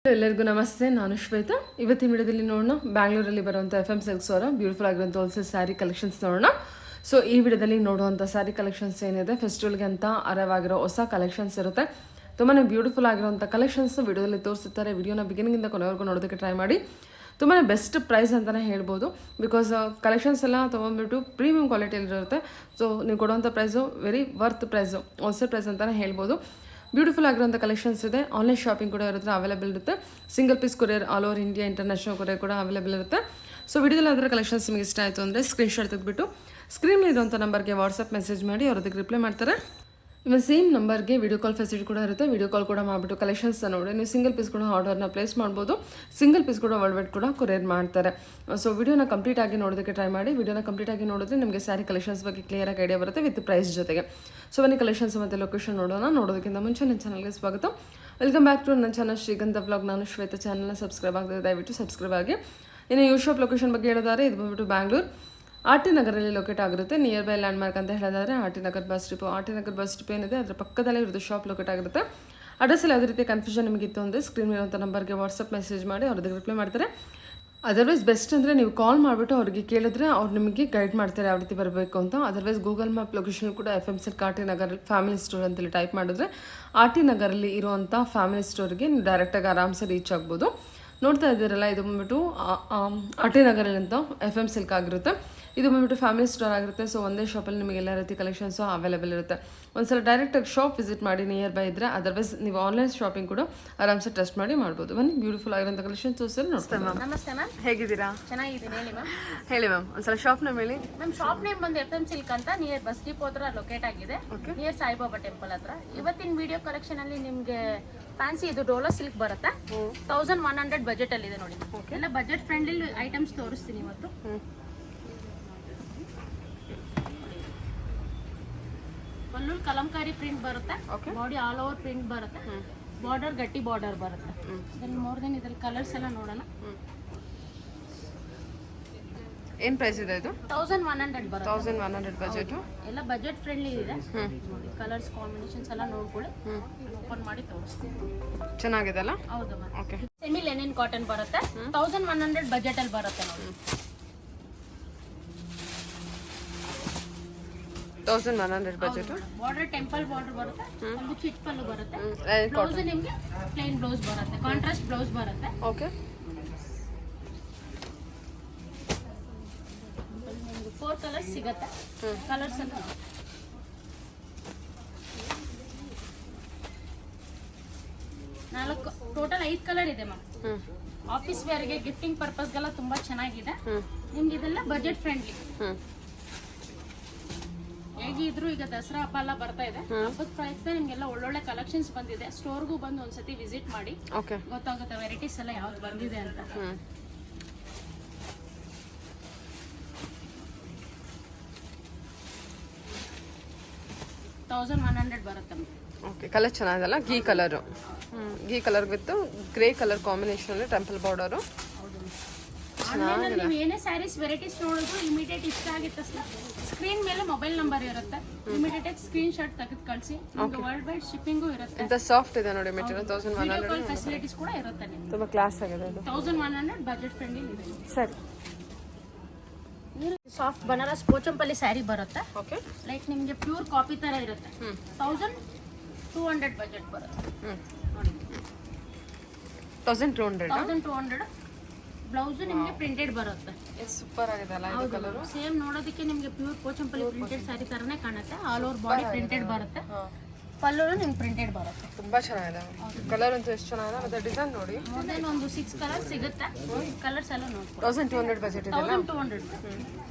ಎಲ್ಲರಿಗೂ ನಮಸ್ತೆ. ನಾನು ಶ್ವೇತಾ. ಇವತ್ತಿನ ವಿಡಿಯೋದಲ್ಲಿ ನೋಡೋಣ ಬ್ಯಾಂಗ್ಳೂರಲ್ಲಿ ಬರುವಂಥ FM ಸಿಲ್ಕ್ಸ್ ಅವರ ಬ್ಯೂಟಿಫುಲ್ ಆಗಿರುವಂಥ ಹೋಲ್ಸೇಲ್ ಸ್ಯಾರಿ ಕಲೆಕ್ಷನ್ಸ್ ನೋಡೋಣ. ಸೊ ಈ ವಿಡಿಯೋದಲ್ಲಿ ನೋಡುವಂಥ ಸ್ಯಾರಿ ಕಲೆಕ್ಷನ್ಸ್ ಏನಿದೆ ಫೆಸ್ಟಿವಲ್ಗೆ ಅಂತ ಅರವಾಗಿರೋ ಹೊಸ ಕಲೆಕ್ಷನ್ಸ್ ಇರುತ್ತೆ. ತುಂಬಾ ಬ್ಯೂಟಿಫುಲ್ ಆಗಿರುವಂಥ ಕಲೆಕ್ಷನ್ಸ್ ವಿಡಿಯೋದಲ್ಲಿ ತೋರಿಸುತ್ತಾರೆ. ವಿಡಿಯೋನ ಬಿಗಿನಿಂಗಿಂದ ಕೊನೆವರೆಗೂ ನೋಡೋದಕ್ಕೆ ಟ್ರೈ ಮಾಡಿ. ತುಂಬಾ ಬೆಸ್ಟ್ ಪ್ರೈಸ್ ಅಂತಲೇ ಹೇಳ್ಬೋದು. ಬಿಕಾಸ್ ಕಲೆಕ್ಷನ್ಸ್ ಎಲ್ಲ ತೊಗೊಂಡ್ಬಿಟ್ಟು ಪ್ರೀಮಿಯಂ ಕ್ವಾಲಿಟಿಯಲ್ಲಿರುತ್ತೆ. ಸೊ ನೀವು ಕೊಡುವಂಥ price very worth price, wholesale price ಅಂತಲೇ ಹೇಳ್ಬೋದು. ಬ್ಯೂಟಿಫುಲ್ ಆಗಿರೋಂಥ ಕಲೆಕ್ಷನ್ಸ್ ಇದೆ. ಆನ್ಲೈನ್ ಶಾಪಿಂಗ್ ಕೂಡ ಇರುತ್ತೆ, ಅವೈಲೇಬಲ್ ಇರುತ್ತೆ. Single piece courier all over India, international courier ಕೂಡ ಅವೈಲೇಬಲ್ ಇರುತ್ತೆ. ಸೊ ವಿಡಿಯೋದಲ್ಲಿ ಅದರ ಕಲೆಕ್ಷನ್ಸ್ ನಿಮಗೆ ಇಷ್ಟ ಆಯಿತು ಅಂದರೆ ಸ್ಕ್ರೀನ್ಶಾಟ್ ತೆಗೆದುಬಿಟ್ಟು ಸ್ಕ್ರೀನ್ ಇರುವಂಥ ನಂಬರ್ಗೆ ವಾಟ್ಸಪ್ ಮೆಸೇಜ್ ಮಾಡಿ ಅವ್ರದಕ್ಕೆ ರಿಪ್ಲೈ ಮಾಡ್ತಾರೆ. ಇವನ್ ಸೇಮ್ ನಂಬರ್ಗೆ ವಿಡಿಯೋ ಕಾಲ್ ಫೆಸಿಲಿಟಿ ಕೂಡ ಇರುತ್ತೆ. ವಿಡಿಯೋ ಕಾಲ್ ಕೂಡ ಮಾಡಿಬಿಟ್ಟು ಕಲೆಕ್ಷನ್ಸ್ ನೋಡಿ ನೀವು ಸಿಂಗಲ್ ಪೀಸ್ ಕೂಡ ಆರ್ಡರ್ನ ಪ್ಲೇಸ್ ಮಾಡ್ಬೋದು. ಸಿಂಗಲ್ ಪೀಸ್ ಕೂಡ ವರ್ಲ್ಡ್ ವೈಡ್ ಕೂಡ ಕೊರಿಯರ್ ಮಾಡ್ತಾರೆ. ಸೊ ವಿಡಿಯೋನ ಕಂಪ್ಲೀಟ್ ಆಗಿ ನೋಡೋದಕ್ಕೆ ಟ್ರೈ ಮಾಡಿ. ವಿಡಿಯೋನ ಕಂಪ್ಲೀಟ್ ಆಗಿ ನೋಡಿದ್ರೆ ನಿಮಗೆ ಸ್ಯಾರಿ ಕಲೆಕ್ಷನ್ಸ್ ಬಗ್ಗೆ ಕ್ಲಿಯರಾಗಿ ಐಡಿಯಾ ಬರುತ್ತೆ ವಿತ್ ಪ್ರೈಸ್ ಜೊತೆಗೆ. ಸೊ ಬನ್ನಿ ಕಲೆಕ್ಷನ್ಸ್ ಮತ್ತು ಲೊಕೇಶನ್ ನೋಡೋಣ. ನೋಡೋದಕ್ಕಿಂತ ಮುಂಚೆ ನನ್ನ ಚಾನಲ್ಗೆ ಸ್ವಾಗತ. ವೆಲ್ಕಮ್ ಬ್ಯಾಕ್ ಟು ನನ್ನ ಚಾನಲ್ ಶ್ರೀಗಂಧ ಬ್ಲಾಗ್. ನಾನು ಶ್ವೇತಾ. ಚಾನಲ್ನ ಸಬ್ಸ್ಕ್ರೈಬ್ ಆಗಿದೆ, ದಯವಿಟ್ಟು ಸಬ್ಸ್ಕ್ರೈಬ್ ಆಗಿ. ಇನ್ನು ಯೂ ಶಾಪ್ ಲೊಕೇಶನ್ ಬಗ್ಗೆ ಹೇಳಿದರೆ ಇದು ಬಂದ್ಬಿಟ್ಟು ಬ್ಯಾಂಗ್ಳೂರ್ ಆರ್ ಟಿ ನಗರಲ್ಲಿ ಲೊಕೇಟ್ ಆಗಿರುತ್ತೆ. ನಿಯರ್ ಬೈ ಲ್ಯಾಂಡ್ ಮಾರ್ಕ್ ಅಂತ ಹೇಳಿದ್ರೆ R T Nagar bus depot ಏನಿದೆ ಅದರ ಪಕ್ಕದಲ್ಲೇ ಇರೋದು ಶಾಪ್ ಲೊಕೇಟ್ ಆಗಿರುತ್ತೆ. ಅಡ್ರೆಸ್ಸಲ್ಲಿ ಯಾವುದೇ ರೀತಿ ಕನ್ಫ್ಯೂಷನ್ ನಿಮಗಿತ್ತು ಅಂದರೆ ಸ್ಕ್ರೀನ್ ಇರುವಂಥ ನಂಬರ್ಗೆ ವಾಟ್ಸಪ್ ಮೆಸೇಜ್ ಮಾಡಿ ಅವ್ರದ್ದು ರಿಪ್ಲೈ ಮಾಡ್ತಾರೆ. ಅದರ್ವೈಸ್ ಬೆಸ್ಟ್ ಅಂದರೆ ನೀವು ಕಾಲ್ ಮಾಡಿಬಿಟ್ಟು ಅವ್ರಿಗೆ ಕೇಳಿದ್ರೆ ಅವ್ರು ನಿಮಗೆ ಗೈಡ್ ಮಾಡ್ತಾರೆ ಯಾವ ರೀತಿ ಬರಬೇಕು ಅಂತ. ಅದರ್ವೈಸ್ ಗೂಗಲ್ ಮ್ಯಾಪ್ ಲೊಕೇಶನ್ ಕೂಡ FM silk R T Nagar family store ಅಂತೇಳಿ ಟೈಪ್ ಮಾಡಿದ್ರೆ ಆರ್ ಟಿ ನಗರಲ್ಲಿ ಇರುವಂಥ ಫ್ಯಾಮಿಲಿ ಸ್ಟೋರ್ಗೆ ನೀವು ಡೈರೆಕ್ಟಾಗಿ ಆರಾಮ್ಸೆ ರೀಚ್ ಆಗ್ಬೋದು. ನೋಡ್ತಾ ಇದ್ದೀರಲ್ಲ, ಇದು ಬಂದ್ಬಿಟ್ಟು ಆರ್ ಟಿ ನಗರಲ್ಲಿಂತ FM ಸಿಲ್ಕ್ ಆಗಿರುತ್ತೆ. ಇದು ಬಂದ್ಬಿಟ್ಟು ಫ್ಯಾಮಿಲಿ ಸ್ಟೋರ್ ಆಗಿರುತ್ತೆ. ಸೊ ಒಂದೇ ಶಾಪಲ್ಲಿ ನಿಮಗೆ ಎಲ್ಲ ರೀತಿ ಕಲೆಕ್ಷನ್ಸು ಅವೈಲೇಬಲ್ ಇರುತ್ತೆ. ಒಂದ್ಸಲ ಡೈರೆಕ್ಟಾಗಿ ಶಾಪ್ ವಿಸಿಟ್ ಮಾಡಿ ನಿಯರ್ ಬೈ ಇದ್ದರೆ. ಅದರ್ವೈಸ್ ನೀವು ಆನ್ಲೈನ್ ಶಾಪಿಂಗ್ ಕೂಡ ಆರಾಮ್ಸೆ ಟೆಸ್ಟ್ ಮಾಡಿ ಮಾಡ್ಬೋದು. ಬನ್ನಿ ಬ್ಯೂಟಿಫುಲ್ ಆಗಿರೋಂಥ ಕಲೆಕ್ಷನ್ಸ್ ತೋರಿಸಿ ನೋಡ್ತಾರೆ. ಮ್ಯಾಮ್ ನಮಸ್ತೆ ಮ್ಯಾಮ್, ಹೇಗಿದ್ದೀರಾ? ಚೆನ್ನಾಗಿದ್ದೀನಿ. ಹೇಳಿ ಮ್ಯಾಮ್. ಹೇಳಿ ಮ್ಯಾಮ್, ಒಂದ್ಸಲ ಶಾಪ್ ನೇಮ್ ಹೇಳಿ. ಮ್ಯಾಮ್ ಶಾಪ್ ನೇಮ್ ಬಂದು FM ಸಿಲ್ಕ್ ಅಂತ ನಿಯರ್ ಬಸ್ ಡಿಪೋ ಹತ್ರ ಲೊಕೇಟ್ ಆಗಿದೆ, ನಿಯರ್ ಸಾಯಿಬಾಬಾ ಟೆಂಪಲ್ ಹತ್ರ. ಇವತ್ತಿನ ವಿಡಿಯೋ ಕಲೆಕ್ಷನ್ ಅಲ್ಲಿ ನಿಮ್ಗೆ ಫ್ಯಾನ್ಸಿ ಇದು ಡೋಲೋ ಸಿಲ್ಕ್ ಬರುತ್ತೆ. 1100 ಬಜೆಟ್ ಅಲ್ಲಿ ಇದೆ ನೋಡಿ. ಎಲ್ಲ ಬಜೆಟ್ ಫ್ರೆಂಡ್ಲಿ ಐಟಮ್ಸ್ ತೋರಿಸ್ತೀನಿ ಇವತ್ತು. ಪಲ್ಲು ಕಲಂಕಾರಿ ಪ್ರಿಂಟ್ ಬರುತ್ತೆ, ಬಾಡಿ ಆಲ್ ಓವರ್ ಪ್ರಿಂಟ್ ಬರುತ್ತೆ, ಬಾರ್ಡರ್ ಗಟ್ಟಿ ಬಾರ್ಡರ್ ಬರುತ್ತೆ. ಮೋರ್ ದೆನ್ ಇದ್ರಲ್ಲಿ ಕಲರ್ಸ್ ಎಲ್ಲ ನೋಡೋಣ. ಏನು ಪ್ರೈಸ್ ಇದೆ ಇದು? 1100 ಬರುತ್ತೆ. 1100 ಬಜೆಟ್. ಎಲ್ಲ ಬಜೆಟ್ ಫ್ರೆಂಡ್ಲಿ ಇದೆ ನೋಡಿ. ಕಲರ್ಸ್ ಕಾಂಬಿನೇಷನ್ಸ್ ಎಲ್ಲ ನೋಡ್ಕೊಳ್ಳಿ. ಓಪನ್ ಮಾಡಿ ತೋರಿಸ್ತೀನಿ. ಚೆನ್ನಾಗಿದೆ ಅಲ್ಲ? ಹೌದು ma'am. Okay. Semi Lenin cotton ಬರುತ್ತೆ. 1100 ಬಜೆಟ್ ಅಲ್ಲಿ ಬರುತ್ತೆ ನೋಡಿ. 1100 ಬಜೆಟ್. ಬಾರ್ಡರ್ ಟೆಂಪಲ್ ಬಾರ್ಡರ್ ಬರುತ್ತೆ, ಒಂದು ಚಿಟ್ ಪಲ್ಲು ಬರುತ್ತೆ. ಬ್ಲೌಸ್ ನಿಮಗೆ ಪ್ಲೇನ್ ಬ್ಲೌಸ್ ಬರುತ್ತೆ, ಕಾಂಟ್ರಾಸ್ಟ್ ಬ್ಲೌಸ್ ಬರುತ್ತೆ. ಓಕೆ. 4 ಕಲರ್ಸ್ ಸಿಗುತ್ತೆ. ಕಲರ್ಸ್ ಎಲ್ಲ ಟೋಟಲ್ 5 ಕಲರ್ ಇದೆ ಮ್ಯಾಮ್. ಆಫೀಸ್ ವೇರ್ಗೆ ಗಿಫ್ಟಿಂಗ್ ಪರ್ಪಸ್ಗೆಲ್ಲ ತುಂಬಾ ಚೆನ್ನಾಗಿದೆ. ನಿಮ್ಗೆ ಇದೆಲ್ಲ ಬಜೆಟ್ ಫ್ರೆಂಡ್ಲಿ. ಹೇಗಿದ್ರು ಈಗ ದಸರಾ ಹಬ್ಬ ಎಲ್ಲ ಬರ್ತಾ ಇದೆ. ಹಬ್ಬದ ಪ್ರಯುಕ್ತ ನಿಮ್ಗೆಲ್ಲ ಒಳ್ಳೊಳ್ಳೆ ಕಲೆಕ್ಷನ್ಸ್ ಬಂದಿದೆ. ಸ್ಟೋರ್ಗೂ ಬಂದು ಒಂದ್ಸತಿ ವಿಸಿಟ್ ಮಾಡಿ, ಗೊತ್ತಾಗುತ್ತೆ ವೆರೈಟೀಸ್ ಎಲ್ಲ ಯಾವ್ದು ಬಂದಿದೆ ಅಂತ. 1100 ಬರುತ್ತೆ. ಓಕೆ. ಕಲರ್ ಚೆನ್ನಾಗಿದಲ್ಲ? Ghee colour. Ghee colour with grey colour combination ಅಲ್ಲಿ ಟೆಂಪಲ್ ಬಾರ್ಡರ್. ನೀವು ಏನೇ ಸ್ಯಾರೀಸ್ ವೆರೈಟೀಸ್ ನೋಡೋದು ಇಮಿಡಿಯೇಟ್ ಇಷ್ಟ ಆಗಿತ್ತು ಸ್ಕ್ರೀನ್ ಮೇಲೆ ಮೊಬೈಲ್ ನಂಬರ್ ಇರುತ್ತೆ. ಇಮಿಡಿಯೇಟ್ ಆಗಿ ಸ್ಕ್ರೀನ್ ಶಾಟ್ ತೆಗೆದು ಕಳಿಸಿ. ವರ್ಲ್ಡ್ ವೈಡ್ ಶಿಪ್ಪಿಂಗು ಇರುತ್ತೆ. ಇಂತ ಸಾಫ್ಟ್ ಇದೆ ನೋಡಿ ಮೆಟೀರಿಯಲ್. 1100 ಕಾಲ್ ಫೆಸಿಲಿಟೀಸ್ ಕೂಡ ಇರುತ್ತೆ ನಿಮಗೆ. ತುಂಬಾ ಕ್ಲಾಸ್ ಆಗಿದೆ ಇದು. 1100 ಬಜೆಟ್ ಫ್ರೆಂಡ್ಲಿ ಇದೆ. ಸರಿ. ಸಾಫ್ಟ್ ಬನಾರಸ್ ಪೋಚಂಪಲ್ಲಿ ಸ್ಯಾರಿ ಬರುತ್ತೆ. ಓಕೆ. ಲೈಕ್ ನಿಮಗೆ ಪ್ಯೂರ್ ಕಾಪಿ ತರ ಇರುತ್ತೆ. 1200 ಬಜೆಟ್ ಬರುತ್ತೆ ನೋಡಿ. 1200 ಬ್ಲೌಸ್ ನಿಮಗೆ ಪ್ರಿಂಟೆಡ್ ಬರುತ್ತೆ. ಸೂಪರ್ ಆಗಿದೆ ಅಲ್ಲ ಇದು ಕಲರ್? ಸೇಮ್ ನೋಡೋದಕ್ಕೆ ನಿಮಗೆ ಪ್ಯೂರ್ ಪೋಚಂಪಲ್ಲಿ ಪ್ರಿಂಟೆಡ್ ಸ್ಯಾರಿ ತರನೇ ಕಾಣುತ್ತೆ. ಆಲ್ ಓವರ್ ಬಾಡಿ ಪ್ರಿಂಟೆಡ್ ಬರುತ್ತೆ. ಪಲ್ಲು ನಿಮ್ಗೆ ಪ್ರಿಂಟೆಡ್ ಬರುತ್ತೆ. ತುಂಬಾ ಚೆನ್ನಾಗಿದೆ ಕಲರ್ ಅಂತೂ. ಎಷ್ಟು ಚೆನ್ನಾಗಿದೆ. ಮತ್ತೆ ಡಿಸೈನ್ ನೋಡಿ. ಮೊದಲು ಒಂದು 6 ಕಲರ್ ಸಿಗುತ್ತೆ. ಕಲರ್ಸ್ ಎಲ್ಲ ನೋಡಿ. 1200 ಬಜೆಟ್ ಇದೆ. 1200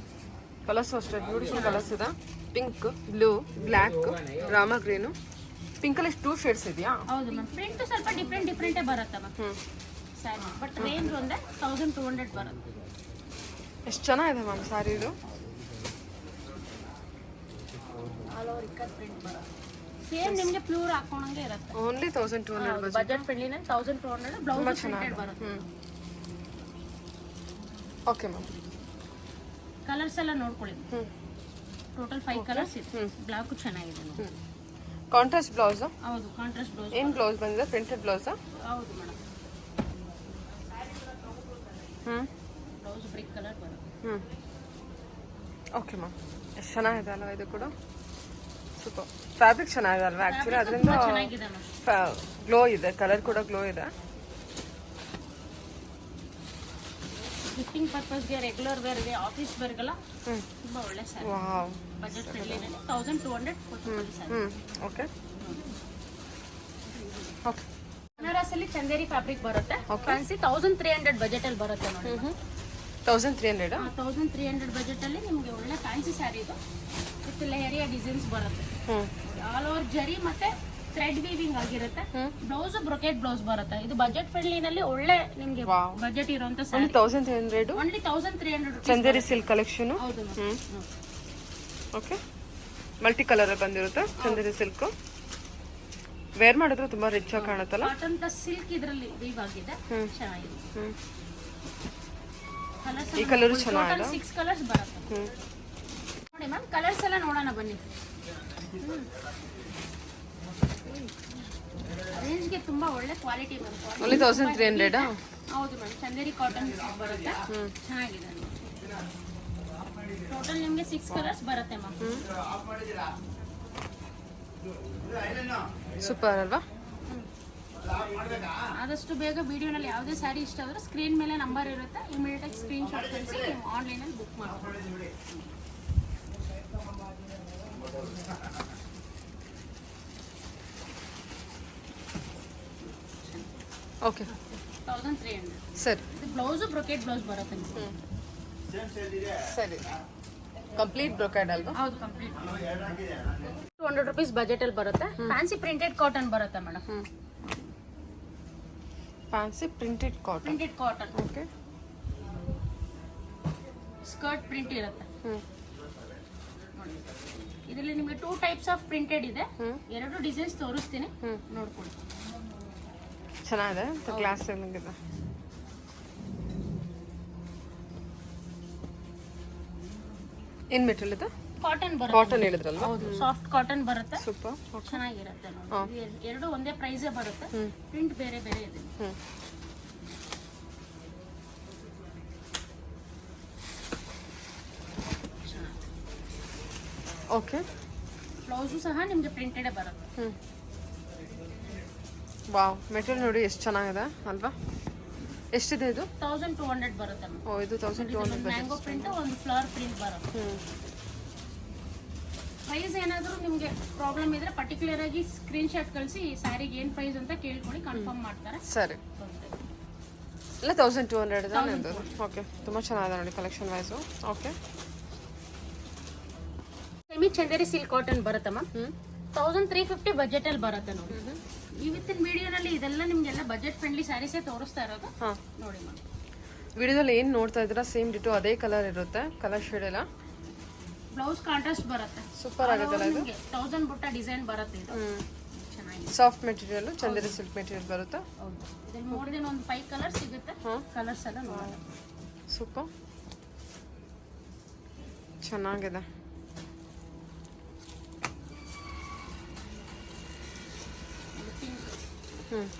ಕಲರ್ಸ್ ಅಷ್ಟೇ ಬ್ಯೂಟಿಫುಲ್ ಕಲರ್ಸ್ ಇದೆ. Pink, blue, black, Rama green. Pink ಅಲ್ಲಿ 2 ಶೇಡ್ಸ್ ಇದೆಯಾ? ಹೌದು ಮ್ಯಾಮ್. ಪ್ರಿಂಟ್ ಸ್ವಲ್ಪ ಡಿಫ್ರೆಂಟೇ ಬರುತ್ತೆ ಮ್ಯಾಮ್ ಸ್ಯಾರಿ. ಬಟ್ ರೇಂಜ್ ಒಂದೇ 1200 ಬರುತ್ತೆ. ಎಷ್ಟು ಚೆನ್ನಾಗಿದೆ ಮ್ಯಾಮ್ ಸ್ಯಾರಿ ಇದು. ಆಲ್ ಓವರ್ ಇಕ್ಕತ್ ಪ್ರಿಂಟ್ ಬರುತ್ತೆ. ಸೇಮ್ ನಿಮಗೆ ಪ್ಯೂರ್ ಹಾಕೋಣಂಗೆ ಇರುತ್ತೆ. ಓನ್ಲಿ 1200 ಬಜೆಟ್ ಫ್ರೆಂಡ್ಲಿನೇ 1200. ಬ್ಲೌಸ್ ಪ್ರಿಂಟೆಡ್ ಬರುತ್ತೆ. Okay ma'am. ಕಲರ್ಸ್ ಎಲ್ಲ ನೋಡ್ಕೊಳ್ಳಿ. ಟೋಟಲ್ 5 ಕಲರ್ಸ್ ಇದೆ. ಬ್ಲಾಕ್ ಚೆನ್ನಾಗಿದೆ. Contrast blouse. ಹೌದು, ಕಾಂಟ್ರಾಸ್ಟ್ ಬ್ಲೌಸ್. ಏನು ಬ್ಲೌಸ್ ಬಂದಿದೆ? Printed blouse. ಹೌದು ಮೇಡಮ್. ಹ್ಞೂ ಬ್ಲೌಸ್ ಬ್ರಿಕ್ ಕಲರ್ ಬರುತ್ತೆ. ಹ್ಞೂ ಓಕೆ ಮ್ಯಾಮ್. ಎಷ್ಟು ಚೆನ್ನಾಗಿದೆ ಅಲ್ವಾ ಇದು ಕೂಡ. ಸೂಪರ್. ಫ್ಯಾಬ್ರಿಕ್ ಚೆನ್ನಾಗಿದೆ ಅಲ್ವಾ ಆ್ಯಕ್ಚುಲಿ, ಅದರಿಂದ ಚೆನ್ನಾಗಿದೆ ಮ್ಯಾಮ್. ಗ್ಲೋ ಇದೆ, ಕಲರ್ ಕೂಡ ಗ್ಲೋ ಇದೆ. ಗಿಫ್ಟಿಂಗ್ ಪರ್ಪಸ್ಗೆ, ರೆಗ್ಯುಲರ್ ವೇರ್ಗೆ, ಆಫೀಸ್ ವೇರ್ಗೆಲ್ಲ ತುಂಬ ಒಳ್ಳೆ ಸ್ಯಾರಿ. ವಾವ್. ಬಜೆಟ್ ಫ್ರೆಂಡ್ಲಿನೇ 1200 ಕೊಡ್ತೀವಿ ಸ್ಯಾರಿ. Okay okay. ಬನಾರಸಲ್ಲಿ ಚಂದೇರಿ ಫ್ಯಾಬ್ರಿಕ್ ಬರುತ್ತೆ. ಫ್ಯಾನ್ಸಿ 1300 ಬಜೆಟ್ ಅಲ್ಲಿ ಬರುತ್ತೆ ನೋಡಿ. 1300. 1300 ಬಜೆಟ್ ಅಲ್ಲಿ ನಿಮ್ಗೆ ಒಳ್ಳೆ ಫ್ಯಾನ್ಸಿ ಸ್ಯಾರಿ ಇದು ವಿತ್ ಲೇಯರಿಯ ಡಿಸೈನ್ಸ್ ಬರುತ್ತೆ. ಆಲ್ ಓವರ್ ಜರಿ ಮತ್ತೆ ಥ್ರೆಡ್ ವೀವಿಂಗ್ ಆಗಿರುತ್ತೆ. ಬ್ಲೌಸ್ ಬ್ರೊಕೆಟ್ ಬ್ಲೌಸ್ ಬರುತ್ತೆ. ಇದು ಬಜೆಟ್ ಫ್ರೆಂಡ್ಲಿನಲ್ಲಿ ಒಳ್ಳೆ ನಿಮ್ಗೆ ಬಜೆಟ್ ಇರುವಂತ sari. 1300 only 1300 Chanderi silk collection. ಹೌದು. ಓಕೆ. ಮಲ್ಟಿ ಕಲರ್ ಬಂದಿರುತ್ತೆ ಚಂದೇರಿ ಸಿಲ್ಕ್. ವೇರ್ ಮಾಡಿದ್ರೆ ತುಂಬಾ ರಿಚ್ ಆಗಿ ಕಾಣುತ್ತಲ್ಲ. ಕಾಟನ್ ಪ್ಲಸ್ ಸಿಲ್ಕ್ ಇದರಲ್ಲಿ ವೀವ್ ಆಗಿದೆ. ಚೆನ್ನಾಗಿದೆ. ಈ ಕಲರ್ ಚೆನ್ನಾಗಿದೆ. 6 ಕಲರ್ಸ್ ಬರುತ್ತೆ ನೋಡಿ ಮ್ಯಾಮ್. ಕಲರ್ಸ್ ಎಲ್ಲ ನೋಡೋಣ ಬನ್ನಿ. ರೇಂಜ್ಗೆ ತುಂಬಾ ಒಳ್ಳೆ ಕ್ವಾಲಿಟಿ ಬರುತ್ತೆ. ಓನ್ಲಿ 1300. ಹೌದು ಮ್ಯಾಮ್. ಚಂದೇರಿ ಕಾಟನ್ ಬರುತ್ತೆ. ಚೆನ್ನಾಗಿದೆ. ಟೋಟಲ್ ನಿಮಗೆ 6 ಕಲರ್ಸ್ ಬರುತ್ತೆ ಮ್ಯಾಮ್. ಸೂಪರ್ ಅಲ್ವಾ. ಆದಷ್ಟು ಬೇಗ ವಿಡಿಯೋನಲ್ಲಿ ಯಾವುದೇ ಸ್ಯಾರಿ ಇಷ್ಟ ಆದ್ರೆ ಸ್ಕ್ರೀನ್ ಮೇಲೆ ನಂಬರ್ ಇರುತ್ತೆ. ಇಮಿಡಿಯೇಟ್ ಆಗಿ ಸ್ಕ್ರೀನ್ ಶಾಟ್ ಕಳಿಸಿ ನೀವು ಆನ್ಲೈನಲ್ಲಿ ಬುಕ್ ಮಾಡ್ಬೋದು. ಓಕೆ. 1300. ಸರಿ. ಇದು ಬ್ಲೌಸ್ ಬ್ರೊಕೆಟ್ ಬ್ಲೌಸ್ ಬರುತ್ತೆ. ಸರಿ. ಕಂಪ್ಲೀಟ್ ಬ್ರೊಕೆಟ್ ಅಲ್ವಾ. ಹೌದು, ಕಂಪ್ಲೀಟ್. 200 rupees ಬಜೆಟ್ ಅಲ್ಲಿ ಬರುತ್ತೆ. ಫ್ಯಾನ್ಸಿ ಪ್ರಿಂಟೆಡ್ ಕಾಟನ್ ಬರುತ್ತೆ madam. Fancy printed cotton. Okay. Skirt print ಇರುತ್ತೆ. ಇದರಲ್ಲಿ ನಿಮಗೆ 2 ಟೈಪ್ಸ್ ಆಫ್ ಪ್ರಿಂಟೆಡ್ ಇದೆ. 2 ಡಿಸೈನ್ಸ್ ತೋರಿಸ್ತೀನಿ, ನೋಡ್ಕೊಳ್ಳಿ. ಚೆನ್ನಾಗಿದೆ. ಕ್ಲಾಸ್ ಇದೆ. ಏನ್ ಮೆಟೀರಿಯಲ್ ಇದು? ಕಾಟನ್ ಬರುತ್ತೆ. ಕಾಟನ್ ಹೇಳಿದ್ರಲ್ವಾ. ಹೌದು, ಸಾಫ್ಟ್ ಕಾಟನ್ ಬರುತ್ತೆ. ಸೂಪರ್. ಚೆನ್ನಾಗಿರುತ್ತೆ ನೋಡಿ. ಎರಡು ಒಂದೇ ಪ್ರೈಸೇ ಬರುತ್ತೆ. ಪ್ರಿಂಟ್ ಬೇರೆ ಬೇರೆ ಇದೆ. ಓಕೆ. ಬ್ಲೌಸು ಸಹ ನಿಮಗೆ ಪ್ರಿಂಟೆಡ್ ಬರುತ್ತೆ. ವಾವ್. ಮೆಟೀರಿಯಲ್ ನೋಡಿ ಎಷ್ಟು ಚೆನ್ನಾಗಿದೆ ಅಲ್ವಾ. ಎಷ್ಟಿದೆ ಇದು? 1200 ಬರುತ್ತೆ. ಓ, ಇದು 1200. ಮ್ಯಾಂಗೋ ಪ್ರಿಂಟ್, ಒಂದು ಫ್ಲವರ್ ಪ್ರಿಂಟ್ ಬರುತ್ತೆ. ಪ್ರೈಸ್ ಏನಾದರೂ ನಿಮಗೆ ಪ್ರಾಬ್ಲಮ್ ಇದ್ರೆ ಪರ್ಟಿಕ್ಯುಲರ್ ಆಗಿ ಸ್ಕ್ರೀನ್ ಶಾಟ್ ಕಳಿಸಿ ಈ ಸ್ಯಾರಿಗೆ ಏನು ಪ್ರೈಸ್ ಅಂತ ಕೇಳ್ಕೊಂಡು ಕನ್ಫರ್ಮ್ ಮಾಡ್ತಾರೆ. ಸರಿ. ಇಲ್ಲ 1200 ಇದೆ ನಿಮ್ಮದು. ಓಕೆ. ತುಂಬ ಚೆನ್ನಾಗಿದೆ ನೋಡಿ collection wise. Okay. Semi Chanderi silk cotton ಬರುತ್ತೆ ಮ್ಯಾಮ್. 1350 ಬಜೆಟ್ ಅಲ್ಲಿ ಬರುತ್ತೆ ನೋಡಿ. ಇವತ್ತಿನ ವಿಡಿಯೋನಲ್ಲಿ ಇದೆಲ್ಲ ನಿಮ್ಗೆಲ್ಲ ಬಜೆಟ್ ಫ್ರೆಂಡ್ಲಿ ಸ್ಯಾರೀಸೇ ತೋರಿಸ್ತಾ ಇರೋದು. ನೋಡಿ ಮ್ಯಾಮ್. ವಿಡಿಯೋದಲ್ಲಿ ಏನು ನೋಡ್ತಾ ಇದ್ದೀರಾ ಸೇಮ್ ಡಿಟೋ ಅದೇ ಕಲರ್ ಇರುತ್ತೆ. ಕಲರ್ ಶೇಡ್ ಎಲ್ಲ. ಬ್ಲೌಸ್ ಕಾಂಟ್ರಾಸ್ಟ್ ಬರುತ್ತೆ. ಸೂಪರ್ ಆಗುತ್ತಲ್ಲ ಇದು. 1000 ಬುಟ್ಟ ಡಿಸೈನ್ ಬರುತ್ತೆ ಇದು. ಚೆನ್ನಾಗಿದೆ. Soft material, Chanderi silk material ಬರುತ್ತೆ. ಹೌದು. ಇದರಲ್ಲಿ ನೋಡಿದ್ರೆ ಒಂದು 5 ಕಲರ್ ಸಿಗುತ್ತೆ. ಕಲರ್ಸ್ ಎಲ್ಲ ನೋಡೋಣ. ಸೂಪರ್. ಚೆನ್ನಾಗಿದೆ.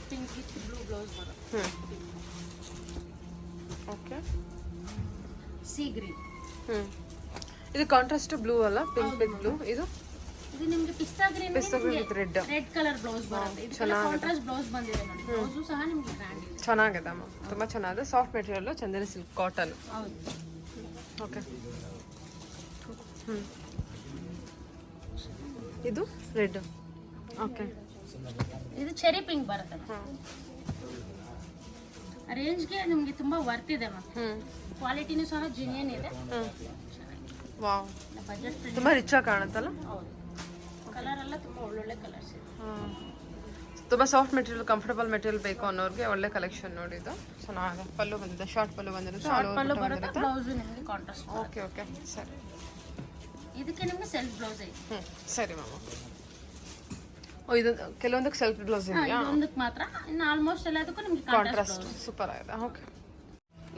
ಪಿಂಕ್ ವಿತ್ ಬ್ಲೂ ಬ್ಲೌಸ್ ಬರುತ್ತೆ. ಓಕೆ. C green. ಇದು ಕಾಂಟ್ರಾಸ್ಟ್ ಬ್ಲೂ ಅಲ್ಲ, ಪಿಂಕ್ ವಿತ್ ಬ್ಲೂ. ಇದು ನಿಮಗೆ ಪಿಸ್ತಾ green with red colour blouse ಬರುತ್ತೆ. ಇದು ಕಾಂಟ್ರಾಸ್ಟ್ ಬ್ಲೌಸ್ ಬಂದಿದೆ ನೋಡಿ. ಬ್ಲೌಸು ಸಹ ನಿಮಗೆ ಗ್ರ್ಯಾಂಡ್ ಇದೆ. ಚೆನ್ನಾಗಿದೆ ಅಮ್ಮ. ತುಂಬಾ ಚೆನ್ನಾಗಿದೆ. Soft material, Chanderi silk cotton. ಹೌದು. ಓಕೆ. ಇದು ರೆಡ್. ಓಕೆ. ಇದು ಚೆರಿ ಪಿಂಕ್ ಬರುತ್ತೆ. ರೇಂಜ್ಗೆ ನಿಮಗೆ ತುಂಬಾ ವರ್ತ್ ಇದೆ ಮ್ಯಾಮ್. ಕ್ವಾಲಿಟಿನೂ ಸಹ ಜೆನ್ಯೂನ್ ಇದೆ. ವಾವ್. Budget friendly. ತುಂಬಾ ರಿಚ್ ಆಗಿ ಕಾಣುತ್ತಲ್ಲ. ಹೌದು. ಕಲರ್ ಎಲ್ಲ ತುಂಬಾ ಒಳ್ಳೊಳ್ಳೆ ಕಲರ್ಸ್ ಇದೆ. ತುಂಬಾ ಸಾಫ್ಟ್ ಮೆಟೀರಿಯಲ್, ಕಂಫರ್ಟಬಲ್ ಮೆಟೀರಿಯಲ್ ಬೇಕು ಅನ್ನೋರಿಗೆ ಒಳ್ಳೆ ಕಲೆಕ್ಷನ್ ನೋಡಿ ಇದು. ಚೆನ್ನಾಗಿದೆ. ಪಲ್ಲು ಬಂದಿದೆ, ಶಾರ್ಟ್ ಪಲ್ಲು ಬಂದಿರುತ್ತೆ. ಪಲ್ಲು ಬರುತ್ತೆ. ಬ್ಲೌಸ್ ನಿಮಗೆ ಕಾಂಟ್ರಾಸ್ಟ್. Okay okay. ಸರಿ. ಇದಕ್ಕೆ ನಿಮಗೆ ಸೆಲ್ಫ್ ಬ್ಲೌಸ್ ಇದೆ. ಸರಿ ಮಾಮ. ಓ, ಇದು ಕೆಲವೊಂದಕ್ಕೆ ಸೆಲ್ಫ್ ಬ್ಲೌಸ್ ಇದೆಯಾ? ಒಂದಕ್ಕೆ ಮಾತ್ರ. ಇನ್ನು ಆಲ್ಮೋಸ್ಟ್ ಎಲ್ಲದಕ್ಕೂ ನಿಮಗೆ ಕಾಂಟ್ರಾಸ್ಟ್. ಸೂಪರ್ ಆಗಿದೆ. ಓಕೆ.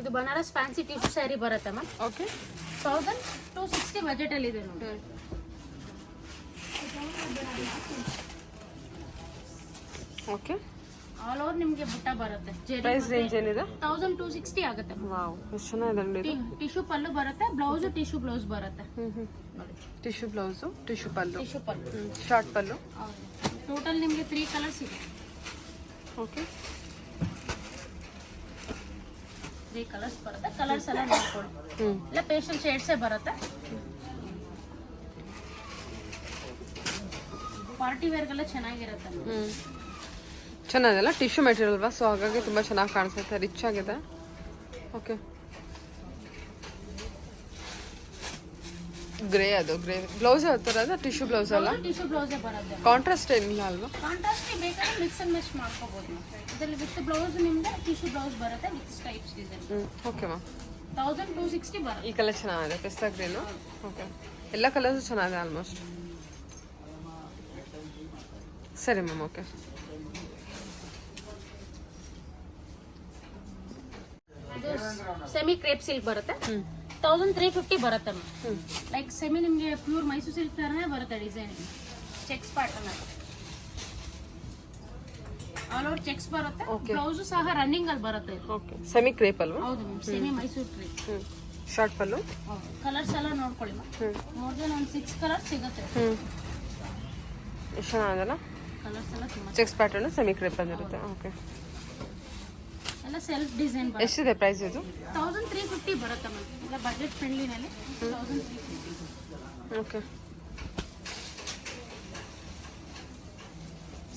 ಇದು ಬನಾರಸ್ ಫ್ಯಾನ್ಸಿ ಟಿಶ್ಯೂ ಸ್ಯಾರಿ ಬರುತ್ತೆ ಮ್ಯಾಮ್. ಓಕೆ. 1260 ಬಜೆಟ್ ಅಲ್ಲಿ ಇದೆ ನೋಡಿ. ಓಕೆ. ಆಲ್ ಓವರ್ ನಿಮ್ಗೆ ಬುಟ್ಟ ಬರುತ್ತೆ. ಪ್ರೈಸ್ ರೇಂಜ್ ಏನಿದೆ? 1260 ಆಗುತ್ತೆ. ವಾವ್, ಎಷ್ಟು ಚೆನ್ನಾಗಿದೆ ನೋಡಿ ಇದು. ಟಿಶ್ಯೂ ಪಲ್ಲು ಬರುತ್ತೆ, ಬ್ಲೌಸ್ ಟಿಶ್ಯೂ ಬ್ಲೌಸ್ ಬರುತ್ತೆ. ಟಿಶ್ಯೂ ಬ್ಲೌಸು, ಟಿಶ್ಯೂ ಪಲ್ಲು, ಟಿಶ್ಯೂ ಪಲ್ಲು, ಶಾರ್ಟ್ ಪಲ್ಲು. ಟೋಟಲ್ ನಿಮಗೆ 3 ಕಲರ್ಸ್ ಇದೆ. ಓಕೆ, 3 ಕಲರ್ಸ್ ಬರುತ್ತೆ. ಕಲರ್ಸ್ ಎಲ್ಲ ನೋಡ್ಕೊಳ್ಳಿ. ಇಲ್ಲ ಪೇಸ್ಟಲ್ ಶೇಡ್ಸೇ ಬರುತ್ತೆ. ಪಾರ್ಟಿ ವೇರ್ಗೆಲ್ಲ ಚೆನ್ನಾಗಿರುತ್ತೆ. ಚೆನ್ನಾಗಿದೆಲ್ಲ, ಟಿಶ್ಯೂ ಮೆಟೀರಿಯಲ್ ಅಲ್ವಾ, ಸೊ ಹಾಗಾಗಿ ತುಂಬ ಚೆನ್ನಾಗಿ ಕಾಣಿಸುತ್ತೆ, ರಿಚ್ ಆಗಿದೆ. ಓಕೆ, ಗ್ರೇ, ಅದು ಗ್ರೇ ಬ್ಲೌಸ್ ಯಾವ ಥರ ಇದೆ? ಟಿಶ್ಯೂ ಬ್ಲೌಸ್ ಅಲ್ಲ, ಟಿಶ್ಯೂ ಬ್ಲೌಸೇ ಬರುತ್ತೆ. ಕಾಂಟ್ರಾಸ್ಟ್ ಏನಿಲ್ಲ ಅಲ್ವಾ? ಕಾಂಟ್ರಾಸ್ಟ್ ಬೇಕಾದ್ರೆ ಮಿಕ್ಸ್ ಅಂಡ್ ಮ್ಯಾಚ್ ಮಾಡ್ಕೋಬಹುದು. ಇದರಲ್ಲಿ ವಿತ್ ಬ್ಲೌಸ್ ನಿಮ್ಗೆ ಟಿಶ್ಯೂ ಬ್ಲೌಸ್ ಬರುತ್ತೆ with stripes design. Okay ma'am, 1260 ಬರುತ್ತೆ. ಈ ಕಲರ್ ಚೆನ್ನಾಗಿದೆ, ಪಿಸ್ತಾ ಗ್ರೀನು. ಓಕೆ, ಎಲ್ಲ ಕಲರ್ಸು ಚೆನ್ನಾಗಿದೆ ಆಲ್ಮೋಸ್ಟ್. ಸರಿ ma'am, okay. Semi crepe silk ಬರುತ್ತೆ. 1350 ಬರುತ್ತೆ ಮ್ಯಾಮ್. ಲೈಕ್ ಸೆಮಿ ನಿಮಗೆ ಪ್ಯೂರ್ ಮೈಸೂರು ಸಿಲ್ಕ್ ತರನೇ ಬರುತ್ತೆ design. Checks pattern all over checks ಬರುತ್ತೆ. ಬ್ಲೌಸ್ ಸಹ ರನ್ನಿಂಗ್ ಅಲ್ಲಿ ಬರುತ್ತೆ. ಓಕೆ, ಸೆಮಿ ಕ್ರೇಪ್ ಅಲ್ವಾ? ಹೌದು ma'am, semi Mysore crepe. Short pallu. Colours ಎಲ್ಲ ನೋಡ್ಕೊಳ್ಳಿ ಮ್ಯಾಮ್. ಮೋರ್ ದೆನ್ ಒಂದು 6 ಕಲರ್ಸ್ ಸಿಗುತ್ತೆ. ಎಷ್ಟು ಚೆನ್ನಾಗಿದೆಲ್ಲ, ಕಲರ್ಸ್ ಎಲ್ಲ ತುಂಬಾ ಚೆಕ್ಸ್ ಪ್ಯಾಟರ್ನ್, ಸೆಮಿ ಕ್ರೇಪ್ ಬಂದಿರುತ್ತೆ. ಓಕೆ, ಎಲ್ಲ ಸೆಲ್ಫ್ ಡಿಸೈನ್ ಬರುತ್ತೆ. ಎಷ್ಟಿದೆ ಪ್ರೈಸ್ ಇದು? 1350 ಬರುತ್ತೆ ಮ್ಯಾಮ್. ಇಲ್ಲ ಬಜೆಟ್ ಫ್ರೆಂಡ್ಲಿನಲ್ಲಿ 1350. ಓಕೆ,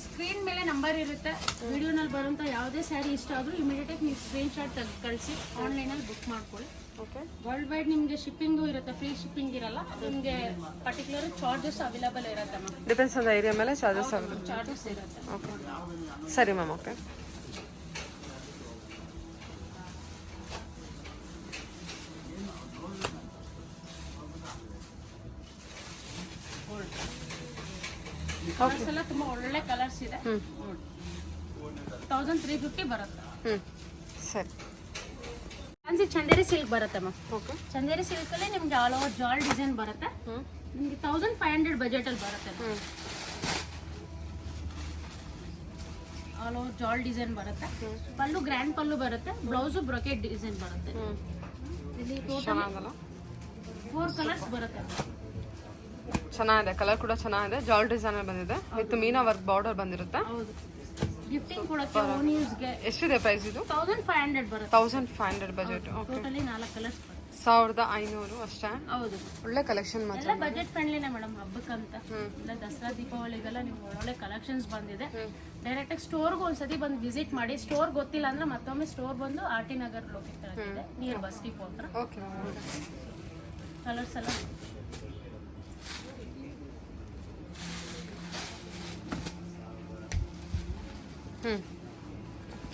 ಸ್ಕ್ರೀನ್ ಮೇಲೆ ನಂಬರ್ ಇರುತ್ತೆ. ವಿಡಿಯೋನಲ್ಲಿ ಬರುವಂಥ ಯಾವುದೇ ಸ್ಯಾರಿ ಇಷ್ಟ ಆದರೂ ಇಮಿಡಿಯೇಟಾಗಿ ನೀವು ಸ್ಕ್ರೀನ್ ಶಾಟ್ ತೆಗೆದು ಕಳಿಸಿ ಆನ್ಲೈನಲ್ಲಿ ಬುಕ್ ಮಾಡ್ಕೊಳ್ಳಿ. ಓಕೆ, ವರ್ಲ್ಡ್ ವೈಡ್ ನಿಮಗೆ ಶಿಪ್ಪಿಂಗು ಇರುತ್ತೆ, ಫ್ರೀ ಶಿಪ್ಪಿಂಗ್ ಇರಲ್ಲ. ನಿಮಗೆ ಪರ್ಟಿಕ್ಯುಲರ್ ಚಾರ್ಜಸ್ ಅವೈಲಬಲ್ ಇರುತ್ತೆ ma'am. Depends on the area ಮೇಲೆ ಚಾರ್ಜಸ್ ಆಗುತ್ತೆ. ಚಾರ್ಜಸ್ ಇರುತ್ತೆ. ಓಕೆ, ಸರಿ ಮ್ಯಾಮ್, ಓಕೆ. ಕಲರ್ಸ್ ಎಲ್ಲ ತುಂಬ ಒಳ್ಳೆ ಕಲರ್ಸ್ ಇದೆ. 1350 ಬರುತ್ತೆ. ಸರಿ. ಫ್ಯಾನ್ಸಿ ಚಂದೇರಿ ಸಿಲ್ಕ್ ಬರುತ್ತೆ ಮ್ಯಾಮ್. ಓಕೆ, ಚಂದೇರಿ ಸಿಲ್ಕ್ ಅಲ್ಲಿ ನಿಮ್ಗೆ ಆಲ್ ಓವರ್ ಜಾಲ್ ಡಿಸೈನ್ ಬರುತ್ತೆ. ನಿಮ್ಗೆ 1500 ಬಜೆಟ್ ಅಲ್ಲಿ ಬರುತ್ತೆ. ಆಲ್ ಓವರ್ ಜಾಲ್ ಡಿಸೈನ್ ಬರುತ್ತೆ. ಪಲ್ಲು ಗ್ರ್ಯಾಂಡ್ ಪಲ್ಲು ಬರುತ್ತೆ. ಬ್ಲೌಸು ಬ್ರೊಕೆಟ್ ಡಿಸೈನ್ ಬರುತ್ತೆ. ಇಲ್ಲಿ ಟೋಟಲ್ 4 ಕಲರ್ಸ್ ಬರುತ್ತೆ. ಚೆನ್ನಾಗಿದೆ, ಕಲರ್ ಕೂಡ ಚೆನ್ನಾಗಿದೆ. ಜಾಲ್ ಡಿಸೈನ್ ಬಂದಿದೆ ವಿತ್ ಮೀನಾ ವರ್ಕ್ ಬಾರ್ಡರ್ ಬಂದಿರುತ್ತೆ. ಹೌದು, ಗಿಫ್ಟಿಂಗ್ ಕೊಡಕ್ಕೆ ಓನ್ ಯೂಸ್ಗೆ. ಎಷ್ಟಿದೆ ಪ್ರೈಸ್ ಇದು? 1500 ಬರುತ್ತೆ. 1500 ಬಜೆಟ್. ಓಕೆ, ಟೋಟಲಿ 4 ಕಲರ್ಸ್ ಬರುತ್ತೆ. 1500 ಅಷ್ಟೇ. ಹೌದು, ಒಳ್ಳೆ ಕಲೆಕ್ಷನ್ ಮಾತ್ರ. ಎಲ್ಲ ಬಜೆಟ್ ಫ್ರೆಂಡ್ಲಿನೇ ಮೇಡಮ್. ಹಬ್ಬಕ್ಕಂತ ಇಲ್ಲ ದಸರಾ ದೀಪಾವಳಿಗೆಲ್ಲ ನಿಮ್ಗೆ ಒಳ್ಳೊಳ್ಳೆ ಕಲೆಕ್ಷನ್ಸ್ ಬಂದಿದೆ. ಡೈರೆಕ್ಟ್ ಆಗಿ ಸ್ಟೋರ್ಗೆ ಒಂದ್ಸತಿ ಬಂದು ವಿಸಿಟ್ ಮಾಡಿ. ಸ್ಟೋರ್ ಗೊತ್ತಿಲ್ಲ ಅಂದ್ರೆ ಮತ್ತೊಮ್ಮೆ ಸ್ಟೋರ್ ಬಂದು ಆರ್ ಟಿ ನಗರ್ ಲೊಕೇಟ್ ಇದೆ, ನಿಯರ್ ಬಸ್ ಡಿಪೋ ಹತ್ರ. ಓಕೆ, ಕಲರ್ಸ್ ಎಲ್ಲ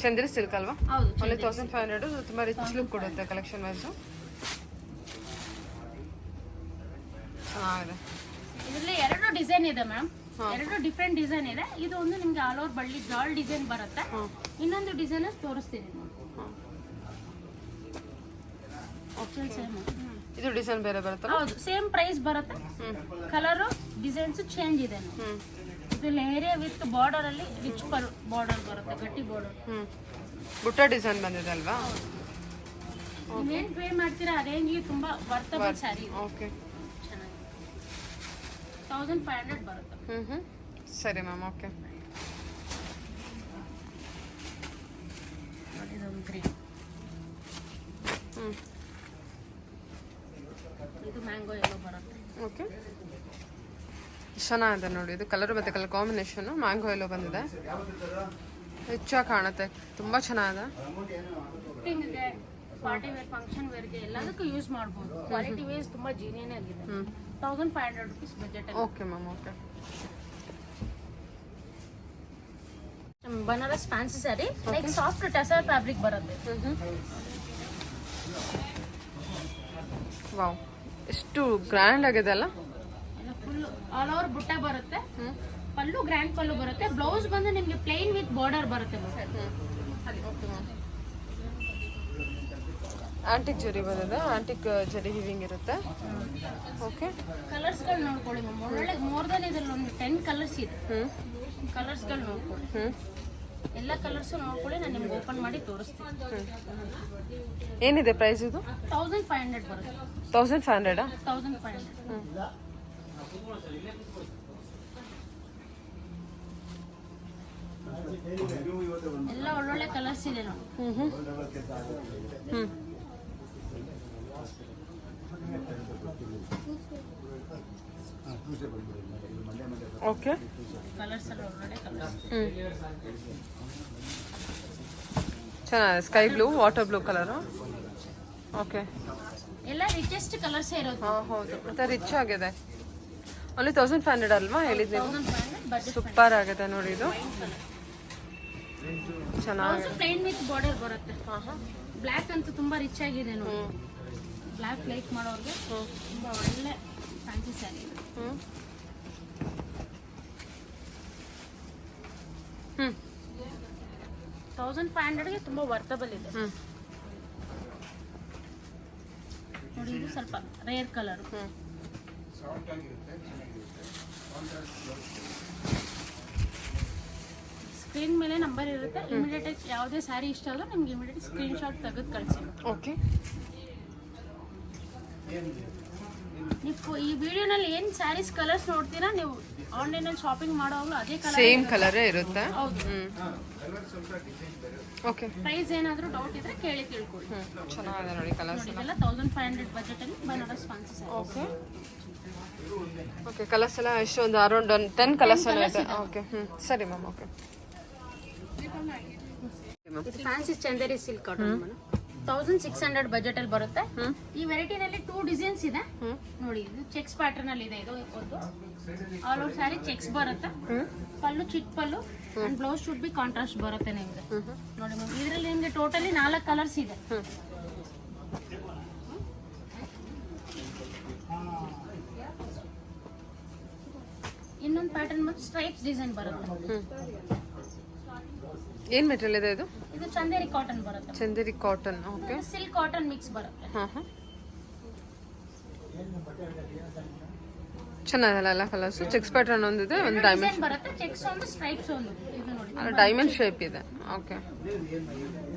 ಚಂದ್ರಿ ಸಿಲ್ಕ್ ಅಲ್ವಾ? ಹೌದು. ಓನ್ಲಿ 1500. ತುಂಬಾ ರಿಚ್ ಲುಕ್ ಕೊಡುತ್ತೆ ಕಲೆಕ್ಷನ್ ವೈಸ್. ಚೆನ್ನಾಗಿದೆ. ಇದರಲ್ಲಿ 2 ಡಿಸೈನ್ ಇದೆ ಮ್ಯಾಮ್. 2 ಡಿಫ್ರೆಂಟ್ ಡಿಸೈನ್ ಇದೆ. ಇದು ಒಂದು ನಿಮ್ಗೆ ಆಲ್ ಓವರ್ ಬಳ್ಳಿ ಜಾಲ್ ಡಿಸೈನ್ ಬರುತ್ತೆ. ಇನ್ನೊಂದು ಡಿಸೈನ್ ತೋರಿಸ್ತೀನಿ ನಾನು. ಇದು ಡಿಸೈನ್ ಬೇರೆ ಬರುತ್ತೆ. ಹೌದು, ಸೇಮ್ ಪ್ರೈಸ್ ಬರುತ್ತೆ. ಕಲರು ಡಿಸೈನ್ಸ್ ಚೇಂಜ್ ಇದೆ. ಇದು ಲೇರಿಯಾ ವಿತ್ ಬಾರ್ಡರ್ ಅಲ್ಲಿ ರಿಚ್ ಬಾರ್ಡರ್ ಬರುತ್ತೆ, ಗಟ್ಟಿ ಬಾರ್ಡರ್. ಬುಟ್ಟ ಡಿಸೈನ್ ಬಂದಿದೆ ಅಲ್ವಾ? ನೀವೇನ್ ಪೇ ಮಾಡ್ತೀರಾ ಆ ರೇಂಜ್ಗೆ ತುಂಬಾ ವರ್ತಬಲ್ ಸ್ಯಾರಿ. ಓಕೆ, ಚೆನ್ನಾಗಿ 1500 ಬರುತ್ತೆ. ಸರಿ ಮ್ಯಾಮ್, ಓಕೆ. ಇದೊಂದು ಗ್ರೀನ್, ಇದು ಮ್ಯಾಂಗೋ ಎಲ್ಲೋ ಬರುತ್ತೆ. ಓಕೆ, ಚೆನ್ನಾಗಿದೆ ನೋಡಿ. ಇದು ಕಲರ್ ಮತ್ತೆ ಕಲರ್ ಕಾಂಬಿನೇಷನ್ ಮ್ಯಾಂಗೋ ಎಲ್ಲೋ ಬಂದಿದೆ. ಹೆಚ್ಚಾಗಿ ಕಾಣುತ್ತೆ, ತುಂಬಾ ಚೆನ್ನಾಗಿದೆ. ಗಿಫ್ಟಿಂಗ್ಗೆ, ಪಾರ್ಟಿ ವೇರ್, ಫಂಕ್ಷನ್ ವೇರ್ಗೆ ಎಲ್ಲದಕ್ಕೂ ಯೂಸ್ ಮಾಡ್ಬೋದು. ಕ್ವಾಲಿಟಿ ವೈಸ್ ತುಂಬಾ ಜೀನಿಯನ್ ಆಗಿದೆ. 1500 rupees budget. Okay ma'am, okay. Banaras fancy sari, like soft tussar fabric ಬರುತ್ತೆ. ವಾವ್, ಎಷ್ಟು ಗ್ರ್ಯಾಂಡ್ ಆಗಿದೆ ಅಲ್ಲ. ಫುಲ್ ಆಲ್ ಓವರ್ ಬುಟ್ಟ ಬರುತ್ತೆ. ಪಲ್ಲು ಗ್ರ್ಯಾಂಡ್ ಪಲ್ಲು ಬರುತ್ತೆ. ಬ್ಲೌಸ್ ಬಂದು ನಿಮ್ಗೆ ಪ್ಲೇನ್ ವಿತ್ ಬಾರ್ಡರ್ ಬರುತ್ತೆ. ಆಂಟಿಕ್ ಜರಿ ಬಂದಿದೆ, ಆಂಟಿಕ್ ಜರಿ ವಿವಿಂಗ್ ಇರುತ್ತೆ. ಓಕೆ, ಕಲರ್ಸ್ಗಳು ನೋಡ್ಕೊಳ್ಳಿ ಮ್ಯಾಮ್. ಒಳ್ಳೆ ಮೋರ್ ದನ್ ಇದ್ರಲ್ಲಿ ಒಂದು 10 ಕಲರ್ಸ್ ಇದೆ. ಕಲರ್ಸ್ಗಳು ನೋಡ್ಕೊಳ್ಳಿ. ಎಲ್ಲ ಕಲರ್ಸು ನೋಡ್ಕೊಳ್ಳಿ, ನಾನು ನಿಮ್ಗೆ ಓಪನ್ ಮಾಡಿ ತೋರಿಸ್ತೀನಿ. ಏನಿದೆ ಪ್ರೈಸ್ ಇದು? 1500 ಬರುತ್ತೆ. 1500? 1500. ಎಲ್ಲ ಒಳ್ಳೊಳ್ಳೆ ಕಲರ್ಸ್ ಇದೆ ನೋಡಿ. ಓಕೆ, ಕಲರ್ಸ್ ಎಲ್ಲ ಒಳ್ಳೊಳ್ಳೆ ಕಲರ್ಸ್. ಚೆನ್ನಾಗಿದೆ. Sky blue, water blue colour. Okay, ಎಲ್ಲ ರಿಚೆಸ್ಟ್ ಕಲರ್ಸೇ ಇರೋದು. ಹಾಂ ಹೌದು, ಮತ್ತೆ ರಿಚ್ ಆಗಿದೆ. ಓನ್ಲಿ 1500 ಅಲ್ವಾ ಹೇಳಿದ್ದು ನೀವು? 1500 ಬಜೆಟ್. ಸೂಪರ್ ಆಗಿದೆ ನೋಡಿ ಇದು, ಚೆನ್ನಾಗಿದೆ. ಪ್ಲೇನ್ ವಿತ್ ಬಾರ್ಡರ್ ಬರುತ್ತೆ. ಬ್ಲ್ಯಾಕ್ ಅಂತೂ ತುಂಬಾ ರಿಚ್ ಆಗಿದೆ ನೋಡಿ. ಬ್ಲ್ಯಾಕ್ ಲೈಕ್ ಮಾಡೋರಿಗೆ ತುಂಬಾ ಒಳ್ಳೆ ಫ್ಯಾನ್ಸಿ ಸ್ಯಾರಿ. 1500ಗೆ ತುಂಬಾ ವರ್ತಬಲ್ ಇದೆ ನೋಡಿ. ಇದು ಸ್ವಲ್ಪ ರೇರ್ ಕಲರ್. ಸ್ಕ್ರೀನ್ ಮೇಲೆ ನಂಬರ್ ಇರುತ್ತೆ. ಇಮಿಡಿಯೇಟ್ ಆಗಿ ಯಾವುದೇ ಸ್ಯಾರಿ ಇಷ್ಟ ಆದ್ರೂ ನಿಮ್ಗೆ ಇಮಿಡಿಯೇಟ್ ಸ್ಕ್ರೀನ್ ಶಾಟ್ ತೆಗೆದು ಕಳಿಸಿ. ಓಕೆ, ನೀವು ಈ ವಿಡಿಯೋನಲ್ಲಿ ಏನು ಸ್ಯಾರೀಸ್ ಕಲರ್ಸ್ ನೋಡ್ತೀರಾ, ನೀವು ಆನ್ಲೈನಲ್ಲಿ ಶಾಪಿಂಗ್ ಮಾಡೋವಾಗಲೂ ಅದೇ ಕಲರ್, ಸೇಮ್ ಕಲರೇ ಇರುತ್ತೆ. ಹೌದು. ಓಕೆ, ಪ್ರೈಸ್ ಏನಾದರೂ ಡೌಟ್ ಇದ್ರೆ ಕೇಳಿ ತಿಳ್ಕೊಳ್ಳಿ. ಚೆನ್ನಾಗಿದೆ ನೋಡಿ ಕಲರ್ಸ್. ಇದೆಲ್ಲ 1500 ಬಜೆಟಲ್ಲಿ Banaras fancy sari. Okay okay, colours ಎಲ್ಲ ಎಷ್ಟು? ಒಂದು ಅರೌಂಡ್ 10 ಕಲರ್ಸ್ ಎಲ್ಲ ಇದೆ. ಓಕೆ, ಸರಿ ಮ್ಯಾಮ್. ಓಕೆ, ಇದು fancy Chanderi silk cotton 1600 budget ಅಲ್ಲಿ ಬರುತ್ತೆ. ಈ ವೆರೈಟಿನಲ್ಲಿ 2 ಡಿಸೈನ್ಸ್ ಇದೆ ನೋಡಿ. ಇದು ಚೆಕ್ಸ್ ಪ್ಯಾಟರ್ನ್ ಅಲ್ಲಿ ಇದೆ. ಇದು ಒಂದು ಆಲ್ ಓವರ್ ಸ್ಯಾರಿ ಚೆಕ್ಸ್ ಬರುತ್ತೆ. ಪಲ್ಲು ಚಿಕ್ಕ pallu and blouse should be contrast ಬರುತ್ತೆ ನಿಮ್ಗೆ ನೋಡಿ ಮ್ಯಾಮ್. ಇದರಲ್ಲಿ ನಿಮ್ಗೆ ಟೋಟಲಿ 4 ಕಲರ್ಸ್ ಇದೆ. ಇನ್ನೊಂದು ಪ್ಯಾಟರ್ನ್ ಮತ್ತು ಸ್ಟ್ರೈಪ್ಸ್ ಡಿಸೈನ್ ಬರುತ್ತೆ. ಏನು ಮೆಟೀರಿಯಲ್ ಇದೆ ಇದು? ಇದು ಚಂದೇರಿ ಕಾಟನ್ ಬರುತ್ತೆ. Chanderi cotton. Okay, silk cotton mix ಬರುತ್ತೆ. ಚೆನ್ನಾಗಿಲ್ಲ ಎಲ್ಲ ಕಲರ್ಸ್. ಚೆಕ್ಸ್ ಪ್ಯಾಟರ್ನ್ ಒಂದಿದೆ, ಒಂದು ಡೈಮಂಡ್ ಬರುತ್ತೆ. ಚೆಕ್ಸ್ ಒಂದು ಸ್ಟ್ರೈಪ್ಸ್ ಒಂದು. ಇದು ನೋಡಿ ಡೈಮಂಡ್ ಶೇಪ್ ಇದೆ. Okay,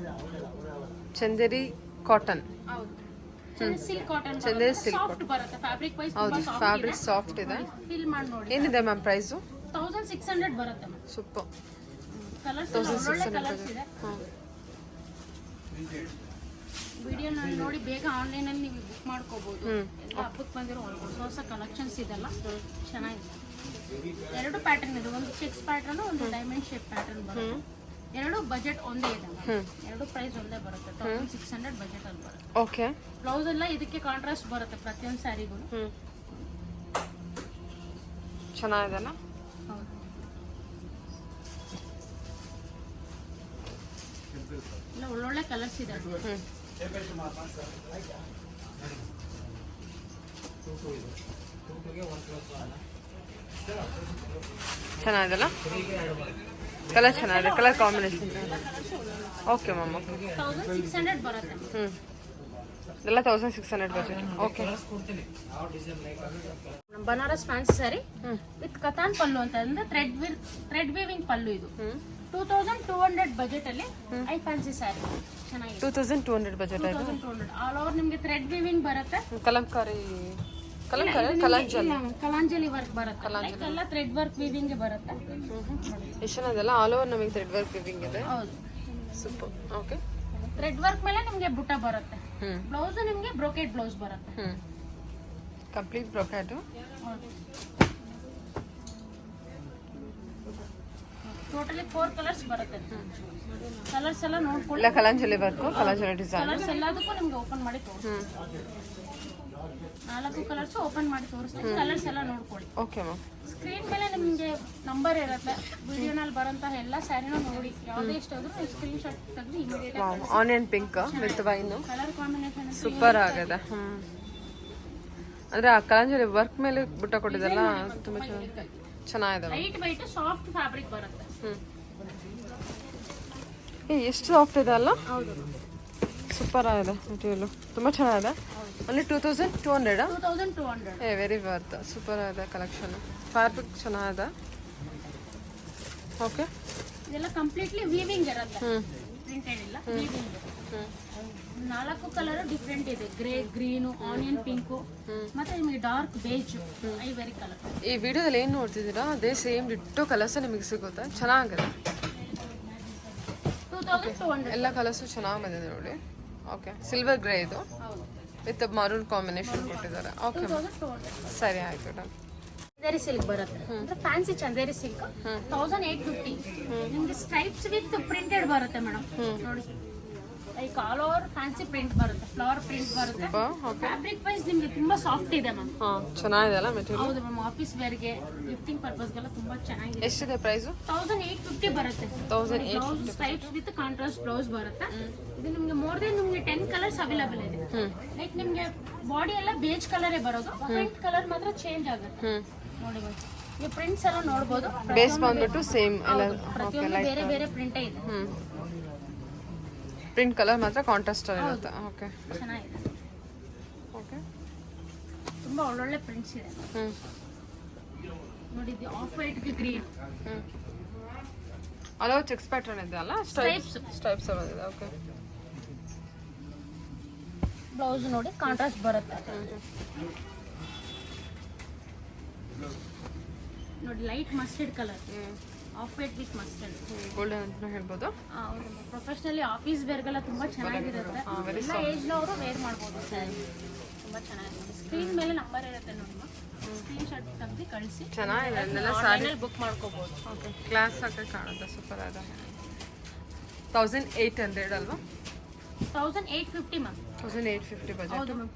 Chanderi cotton. ಹೌದು, silk cotton. Chanderi silk soft ಬರುತ್ತೆ. ಫ್ಯಾಬ್ರಿಕ್ ವೈಸ್ ಹೌದು, ಫ್ಯಾಬ್ರಿಕ್ ಸಾಫ್ಟ್ ಇದೆ. ಫೀಲ್ ಮಾಡಿ ನೋಡಿ. ಏನಿದೆ ಮ್ಯಾಮ್ ಪ್ರೈಸು? 1600 ಬರುತ್ತೆ ಮ್ಯಾಮ್. ಸೂಪರ್. ಕಲರ್ಸ್ ಒಳ್ಳೆ ಕಲರ್ಸ್ ಇದೆ. ವಿಡಿಯೋನಲ್ಲಿ ನೋಡಿ ಬೇಗ ಆನ್ಲೈನಲ್ಲಿ ನೀವು ಬುಕ್ ಮಾಡ್ಕೋಬಹುದು. ಎಲ್ಲ ಹಬ್ಬಕ್ಕೆ ಬಂದಿರೋ ಹೊಸ ಕಲೆಕ್ಷನ್ಸ್ ಇದೆಲ್ಲ ಚೆನ್ನಾಗಿದೆ. 2 ಪ್ಯಾಟರ್ನ್ ಇದೆ. ಒಂದು ಚೆಕ್ಸ್ ಪ್ಯಾಟರ್ನ್, ಒಂದು ಡೈಮಂಡ್ ಶೇಪ್ ಪ್ಯಾಟರ್ನ್ ಬರುತ್ತೆ. 2 ಬಜೆಟ್ ಒಂದೇ ಇದೆ. 2 ಪ್ರೈಸ್ ಒಂದೇ ಬರುತ್ತೆ. 1600 ಬಜೆಟ್ ಅಲ್ಲಿ ಬರುತ್ತೆ. ಓಕೆ, ಬ್ಲೌಸ್ ಎಲ್ಲ ಇದಕ್ಕೆ ಕಾಂಟ್ರಾಸ್ಟ್ ಬರುತ್ತೆ ಪ್ರತಿಯೊಂದು ಸ್ಯಾರಿಗೂ. ಚೆನ್ನಾಗಿದೆನಾ? ಹೌದು, ಎಲ್ಲ ಒಳ್ಳೊಳ್ಳೆ ಕಲರ್ಸ್ ಇದೆ. ಚೆನ್ನಾಗಿದೆಲ್ಲ ಕಲರ್? ಚೆನ್ನಾಗಿದೆ colour combination. Okay ma'am. Okay, 1600 ಬರುತ್ತೆ. ಎಲ್ಲ 1600 budget. Okay, Banaras fancy sari with katan pallu ಅಂತ ಅಂದ್ರೆ ಥ್ರೆಡ್ ವೀವಿಂಗ್ ಪಲ್ಲು. ಇದು 2200 ಬಜೆಟ್ ಅಲ್ಲಿ ಐ ಫ್ಯಾನ್ಸಿ ಸ್ಯಾರಿ ಚೆನ್ನಾಗಿದೆ. 2200 ಬಜೆಟ್ ಆಯ್ತು. 2200 ಆಲ್ ಓವರ್ ನಿಮ್ಗೆ ಥ್ರೆಡ್ ವೀವಿಂಗ್ ಬರುತ್ತೆ. ಕಲಂಕಾರಿ ಕಲಾಂಜಲಿ ವರ್ಕ್ ಬರುತ್ತೆ. ಎಲ್ಲ ಥ್ರೆಡ್ ವರ್ಕ್ ವೀವಿಂಗ್ ಬರುತ್ತೆ. ಎಷ್ಟು ಚೆನ್ನಾಗಿದೆಲ್ಲ, ಆಲ್ ಓವರ್ ನಮಗೆ ಥ್ರೆಡ್ ವರ್ಕ್ ವಿವಿಂಗ್ ಇದೆ. ಹೌದು, ಸೂಪರ್. ಓಕೆ, ಥ್ರೆಡ್ ವರ್ಕ್ ಮೇಲೆ ನಿಮ್ಗೆ ಬುಟ್ಟ ಬರುತ್ತೆ. ಬ್ಲೌಸ್ ನಿಮ್ಗೆ ಬ್ರೋಕೆಟ್ ಬ್ಲೌಸ್ ಬರುತ್ತೆ. Complete brocade. ಟೋಟಲಿ 4 ಕಲರ್ಸ್ ಬರುತ್ತೆ. ಕಲರ್ಸ್ ಎಲ್ಲ ನೋಡ್ಕೊಳ್ಳಿ. ಇಲ್ಲ Kalanjali work, Kalanjali design. Colours ಎಲ್ಲದಕ್ಕೂ ನಿಮ್ಗೆ ಓಪನ್ ಮಾಡಿ ತೋರಿಸ್ತೀನಿ. 4 ಕಲರ್ಸ್ ಓಪನ್ ಮಾಡಿ ತೋರಿಸ್ತೀನಿ. ಕಲರ್ಸ್ ಎಲ್ಲ ನೋಡ್ಕೊಳ್ಳಿ. Okay ma'am. ಸ್ಕ್ರೀನ್ ಮೇಲೆ ನಿಮಗೆ ನಂಬರ್ ಇರುತ್ತೆ. ವಿಡಿಯೋನಲ್ಲಿ ಬರೋಂತಹ ಎಲ್ಲ ಸ್ಯಾರಿನೂ ನೋಡಿ ಯಾವುದೇ ಇಷ್ಟ ಆದ್ರೂ ನೀವು ಸ್ಕ್ರೀನ್ ಶಾಟ್ ತೆಗೆದು ಇಮಿಡಿಯೇಟ್ ಆಗಿ. Onion pink with wine colour combination super ಆಗಿದೆ. ಅಂದ್ರೆ ಆ ಕಲಾಂಜಲಿ ವರ್ಕ್ ಮೇಲೆ ಬುಟ್ಟ ಕೊಟ್ಟಿದ್ದಲ್ಲ, ತುಂಬಾ ಚೆನ್ನಾಗಿದೆ. ಲೈಟ್ ವೈಟ್ ಸಾಫ್ಟ್ ಫ್ಯಾಬ್ರಿಕ್ ಬರುತ್ತೆ. ಎಷ್ಟು ಸಾಫ್ಟ್ ಇದೆ ಅಲ್ಲ? ಹೌದು, ಸೂಪರ್ ಆಗಿದೆ ಮೆಟೀರಿಯಲ್, ತುಂಬ ಚೆನ್ನಾಗಿದೆ. ಅಲ್ಲಿ 2200. 2200. Very worth. ಸೂಪರ್ ಆಗಿದೆ ಕಲೆಕ್ಷನ್. ಫ್ಯಾಬ್ರಿಕ್ ಚೆನ್ನಾಗಿದೆ. ಓಕೆ, ಇದೆಲ್ಲ ಕಂಪ್ಲೀಟ್ಲಿ ವೀವಿಂಗ್ ಇರುತ್ತೆ, ಪ್ರಿಂಟೆಡ್ ಇಲ್ಲ, ವೀವಿಂಗ್. 4 ಕಲರ್ ಡಿಫ್ರೆಂಟ್ ಇದೆ, ಗ್ರೇ, ಗ್ರೀನು, ಆನಿಯನ್ ಪಿಂಕು, ಮತ್ತೆ ನಿಮಗೆ ಡಾರ್ಕ್ ಬೇಜ್, ಐವರಿ ಕಲರ್. ಈ ವಿಡಿಯೋದಲ್ಲಿ ಏನು ನೋಡ್ತಿದ್ದೀರಾ ಅದೇ ಸೇಮ್ ಡಿಟ್ಟೋ ಕಲರ್ಸ್ ನಿಮಗೆ ಸಿಗುತ್ತೆ. ಚೆನ್ನಾಗಿದೆ, 2200. ಎಲ್ಲ ಕಲರ್ಸು ಚೆನ್ನಾಗಿ ಬಂದಿದೆ ನೋಡಿ. ಓಕೆ, ಸಿಲ್ವರ್ ಗ್ರೇ ಇದು ವಿತ್ ಮರೂನ್ ಕಾಂಬಿನೇಷನ್ ಕೊಟ್ಟಿದ್ದಾರೆ. ಓಕೆ, 2200. ಸರಿ ಆಯ್ತು ಡನ್. ಚಂದೇರಿ ಸಿಲ್ಕ್ ಬರುತ್ತೆ ಅಂದ್ರೆ ಫ್ಯಾನ್ಸಿ ಚಂದೇರಿ ಸಿಲ್ಕ್ 1850. ನಿಮ್ಗೆ ಸ್ಟ್ರೈಪ್ಸ್ ವಿತ್ ಪ್ರಿಂಟೆಡ್ ಬರುತ್ತೆ ಮೇಡಮ್. ನೋಡಿ, like all over fancy print ಬರುತ್ತೆ, ಫ್ಲವರ್ ಪ್ರಿಂಟ್ ಬರುತ್ತೆ. ಫ್ಯಾಬ್ರಿಕ್ ವೈಸ್ ನಿಮ್ಗೆ ತುಂಬಾ ಸಾಫ್ಟ್ ಇದೆ ಮ್ಯಾಮ್. ಚೆನ್ನಾಗಿದೆ ಅಲ್ಲ ಮೆಟೀರಿಯಲ್? ಹೌದು ಮ್ಯಾಮ್, ಆಫೀಸ್ ವೇರ್ಗೆ, ಗಿಫ್ಟಿಂಗ್ ಪರ್ಪಸ್ಗೆಲ್ಲ ತುಂಬಾ ಚೆನ್ನಾಗಿದೆ. ಎಷ್ಟಿದೆ ಪ್ರೈಸು? 1850 ಬರುತ್ತೆ. 1850 ಸ್ಟ್ರೈಪ್ಸ್ ವಿತ್ ಕಾಂಟ್ರಾಸ್ಟ್ ಬ್ಲೌಸ್ ಬರುತ್ತೆ. ಇದು ನಿಮ್ಗೆ ಮೋರ್ ದೆನ್ ನಿಮ್ಗೆ 10 ಕಲರ್ಸ್ ಅವೈಲೇಬಲ್ ಇದೆ. ಲೈಕ್ ನಿಮ್ಗೆ ಬಾಡಿ ಎಲ್ಲ ಬೇಜ್ ಕಲರೇ ಬರೋದು, ಪ್ರಿಂಟ್ ಕಲರ್ ಮಾತ್ರ ಚೇಂಜ್ ಆಗುತ್ತೆ. ನೋಡಿ ಈ ಪ್ರಿಂಟ್ಸ್ ಎಲ್ಲ ನೋಡಬಹುದು. ಬೇಸ್ ಬಂದ್ಬಿಟ್ಟು ಸೇಮ್ ಎಲ್ಲ ಪ್ರತಿಯೊಂದು ಬೇರೆ ಬೇರೆ ಪ್ರಿಂಟೇ ಇದೆ. ಪ್ರಿಂಟ್ ಕಲರ್ ಮಾತ್ರ ಕಾಂಟ್ರಾಸ್ಟ್ ಅಲ್ಲಿ ಇರುತ್ತೆ. ಓಕೆ, ಚೆನ್ನಾಗಿದೆ. ಓಕೆ, ತುಂಬಾ ಒಳ್ಳೊಳ್ಳೆ ಪ್ರಿಂಟ್ಸ್ ಇದೆ ನೋಡಿ. ಇದು ಆಫ್ ವೈಟ್ ಗೆ ಗ್ರೀನ್, ಅಲೋ ಚೆಕ್ಸ್ ಪ್ಯಾಟರ್ನ್ ಇದೆ ಅಲ್ಲ? ಸ್ಟ್ರೈಪ್ಸ್ ಬಂದಿದೆ. ಓಕೆ, ಬ್ಲೌಸ್ ನೋಡಿ ಕಾಂಟ್ರಾಸ್ಟ್ ಬರುತ್ತೆ ನೋಡಿ. Light mustard colour, of white with mustard, golden ಅಂತ ಹೇಳ್ಬೋದು. ಹೌದು, ಪ್ರೊಫೆಷನಲಿ ಆಫೀಸ್ ವೇರ್ಗೆಲ್ಲ ತುಂಬಾ ಚೆನ್ನಾಗಿರುತ್ತೆ. ಎಲ್ಲ ಏಜ್ ಅವರು ವೇರ್ ಮಾಡ್ಬೋದು. ತುಂಬಾ ಚೆನ್ನಾಗಿದೆ. ಸ್ಕ್ರೀನ್ ಮೇಲೆ ನಂಬರ್ ಇರುತ್ತೆ ನೋಡಿ, ಸ್ಕ್ರೀನ್ ಶಾಟ್ ತೆಗೆದು ಕಳಿಸಿ. ಚೆನ್ನಾಗಿದೆ, ಎಲ್ಲ ಆನ್ಲೈನ್ ಬುಕ್ ಮಾಡ್ಕೋಬಹುದು. ಓಕೆ, ಕ್ಲಾಸ್ ಆಗಿ ಕಾಣುತ್ತೆ, ಸೂಪರ್ ಆದ. 1800 ಅಲ್ವಾ? 1850 ಮ್ಯಾಮ್. 1850 ಬಜೆಟ್. ಹೌದು ಮ್ಯಾಮ್.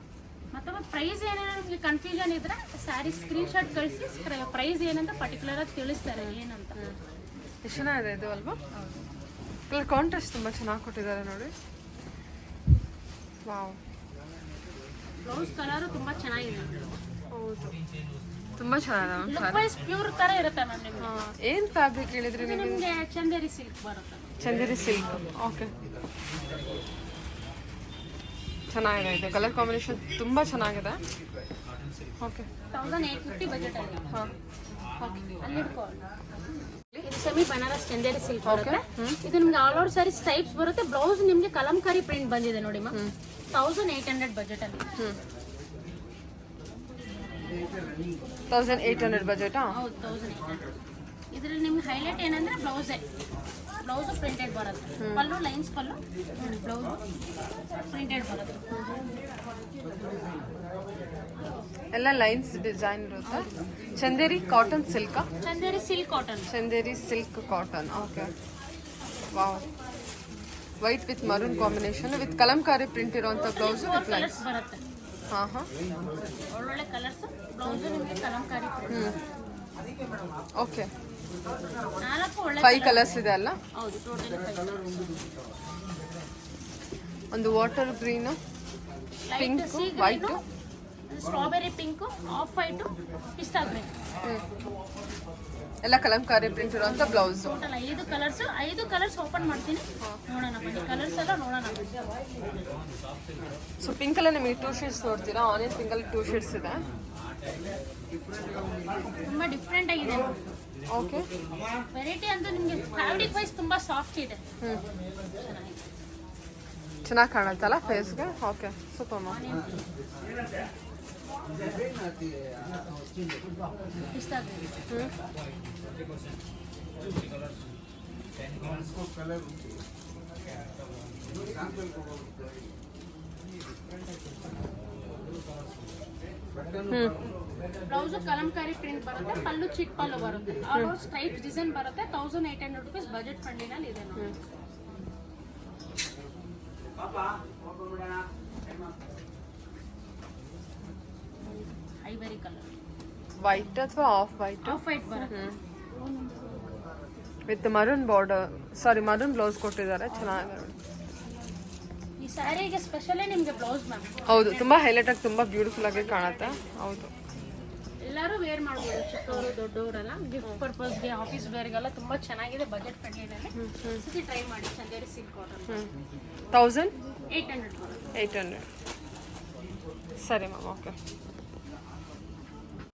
ಮತ್ತೆ ಪ್ರೈಸ್ ಏನಾದ್ರು ನಿಮಗೆ ಕನ್ಫ್ಯೂಷನ್ ಇದ್ರೆ ಸ್ಯಾರಿ ಸ್ಕ್ರೀನ್ ಶಾಟ್ ಕಳಿಸಿ, ಪ್ರೈಸ್ ಏನಂತ ಪರ್ಟಿಕ್ಯುಲರ್ ಆಗಿ ತಿಳಿಸ್ತಾರೆ ಏನಂತ. ಎಷ್ಟು ಚೆನ್ನಾಗಿದೆ ಇದು ಅಲ್ವಾ? ಕಲರ್ ಕಾಂಟ್ರಾಸ್ಟ್ ತುಂಬ ಚೆನ್ನಾಗಿ ಕೊಟ್ಟಿದ್ದಾರೆ ನೋಡಿ. ವಾವ್, ಬ್ಲೌಸ್ ಕಲರ್ ತುಂಬಾ ಚೆನ್ನಾಗಿದೆ. ಹೌದು, ತುಂಬ ಚೆನ್ನಾಗಿದೆ. ಲುಕ್ ವೈಸ್ ಪ್ಯೂರ್ ತರ ಇರುತ್ತೆ ಮ್ಯಾಮ್. ನಿಮಗೆ ಏನು ಫ್ಯಾಬ್ರಿಕ್ ಹೇಳಿದ್ರಿ ನೀವು? ನಿಮಗೆ ಚಂದೇರಿ ಸಿಲ್ಕ್ ಬರುತ್ತೆ. ಚಂದೇರಿ ಸಿಲ್ಕ್. ಓಕೆ, ಚೆನ್ನಾಗಿದೆ. ಇದು ಕಲರ್ ಕಾಂಬಿನೇಷನ್ ತುಂಬ ಚೆನ್ನಾಗಿದೆ. ಓಕೆ, 1850 ಬಜೆಟ್ ಅಲ್ಲಿ. ಹಾಂ, ಅಲ್ಲಿ ಇಟ್ಕೊಳ್ಳಿ. ಇದು ಸೆಮಿ ಬನಾರಸ್ ಚಂದೇರಿ ಸಿಲ್ಕ್ ಬರುತ್ತೆ. ಇದು ನಿಮ್ಗೆ ಆಲ್ ಓವರ್ ಸಾರಿ ಸ್ಟೈಪ್ಸ್ ಬರುತ್ತೆ. ಬ್ಲೌಸ್ ನಿಮ್ಗೆ ಕಲಂಕಾರಿ ಪ್ರಿಂಟ್ ಬಂದಿದೆ ನೋಡಿ ಮ್ಯಾಮ್. 1800 ಬಜೆಟ್ ಅಲ್ಲಿ. 1800 ಬಜೆಟಾ? ಹೌದು, 1800. ಇದ್ರಲ್ಲಿ ನಿಮ್ಗೆ ಹೈಲೈಟ್ ಏನಂದ್ರೆ ಬ್ಲೌಸೇ, ಬ್ಲೌಸ್ ಪ್ರಿಂಟೆಡ್ ಬರುತ್ತೆ. Pallu lines pallu, blouse printed ಬರುತ್ತೆ. ಎಲ್ಲ ಲೈನ್ಸ್ ಡಿಸೈನ್ ಇರುತ್ತೆ. ಚಂದೇರಿ ಕಾಟನ್ ಸಿಲ್ಕಾ? Chanderi silk cotton. Chanderi silk cotton. Okay, wow, white with maroon combination with Kalamkari print ಇರುವಂತ ಬ್ಲೌಸ್ ವಿತ್ ಲೈನ್ಸ್ ಬರುತ್ತೆ. ಹಾಂ ಹಾಂ, ಒಳ್ಳೊಳ್ಳೆ ಕಲರ್ಸ್. ಬ್ಲೌಸ್ ನಿಮಗೆ ಕಲಂಕಾರಿ ಪ್ರಿಂಟ್. ಓಕೆ, 4 ಒಳ್ಳೆ 5 ಕಲರ್ಸ್ ಇದೆ ಅಲ್ಲ? ಹೌದು, ಟೋಟಲಿ 5 ಕಲರ್ಸ್. ಒಂದು water green, pink, white, strawberry pink, of white, ಪಿಸ್ತಾ ಗ್ರೀನ್. ಎಲ್ಲ ಕಲಂಕಾರಿ ಪ್ರಿಂಟ್ ಇರುವಂತ ಬ್ಲೌಸ್. ಟೋಟಲ್ 5 ಕಲರ್ಸ್ ಓಪನ್ ಮಾಡ್ತೀನಿ, ನೋಡೋಣ ಬನ್ನಿ. ಕಲರ್ಸ್ ಎಲ್ಲ ನೋಡೋಣ. ಸೊ ಪಿಂಕ್ ಅಲ್ಲಿ ನಿಮಗೆ 2 ಶೇಡ್ಸ್ ನೋಡ್ತೀರಾ? ಆನಿಯನ್ ಪಿಂಕ್ ಅಲ್ಲಿ 2 ಶೇಡ್ಸ್ ಇದೆ. ತುಂಬಾ ಡಿಫ್ರೆಂಟ್ ಆಗಿದೆ. ಓಕೆ, ವೆರೈಟಿ ಅಂತೂ ನಿಮಗೆ ಫ್ಯಾಬ್ರಿಕ್ ವೈಸ್ ತುಂಬಾ ಸಾಫ್ಟ್ ಇದೆ. ಚೆನ್ನಾಗಿ ಕಾಣುತ್ತಲ್ಲ ಫೇಸ್ಗೆ? Okay, super ma'am. ಪಿಸ್ತಾ ಗ್ರೀನ್. ಬ್ಲೌಸ್ ಕಲಂಕಾರಿ ಪ್ರಿಂಟ್ ಬರುತ್ತೆ. ಪಲ್ಲು ಚಿಟ್ ಪಲ್ಲು ಬರುತ್ತೆ. ಆಲ್ ಓವರ್ ಸ್ಟ್ರೈಪ್ಸ್ ಡಿಸೈನ್ ಬರುತ್ತೆ. 1800 ರೂಪೀಸ್ ಬಜೆಟ್ ಫ್ರೆಂಡ್ಲಿನಲ್ಲಿ ಇದೆ ನೋಡಿ. ಐವರಿ ಕಲರ್, ವೈಟ್ ಅಥವಾ ಆಫ್ ವೈಟ್? ಆಫ್ ವೈಟ್ ಬರುತ್ತೆ with maroon border, sorry maroon blouse ಕೊಟ್ಟಿದ್ದಾರೆ. ಚೆನ್ನಾಗಿದೆ. ಈ ಸ್ಯಾರಿಗೆ ಸ್ಪೆಷಲಿ ನಿಮಗೆ ಬ್ಲೌಸ್ ಮ್ಯಾಮ್. ಹೌದು, ತುಂಬಾ ಹೈಲೈಟ್ ಆಗಿ ತುಂಬಾ ಬ್ಯೂಟಿಫುಲ್ ಆಗಿ ಕಾಣುತ್ತೆ. ಹೌದು, ಎಲ್ಲರೂ ವೇರ್ ಮಾಡ್ಬೋದು, ಚಿಕ್ಕವರು ದೊಡ್ಡವರೆಲ್ಲ. ಗಿಫ್ಟ್ ಪರ್ಪಸ್ಗೆ, ಆಫೀಸ್ ವೇರ್ಗೆಲ್ಲ ತುಂಬಾ ಚೆನ್ನಾಗಿದೆ. ಬಜೆಟ್ ಫ್ರೆಂಡ್ಲಿನಲ್ಲಿ ಸತಿ ಟ್ರೈ ಮಾಡಿ. Chanderi silk cotton. 1800 800 800. ಸರಿ ಮ್ಯಾಮ್, ಓಕೆ.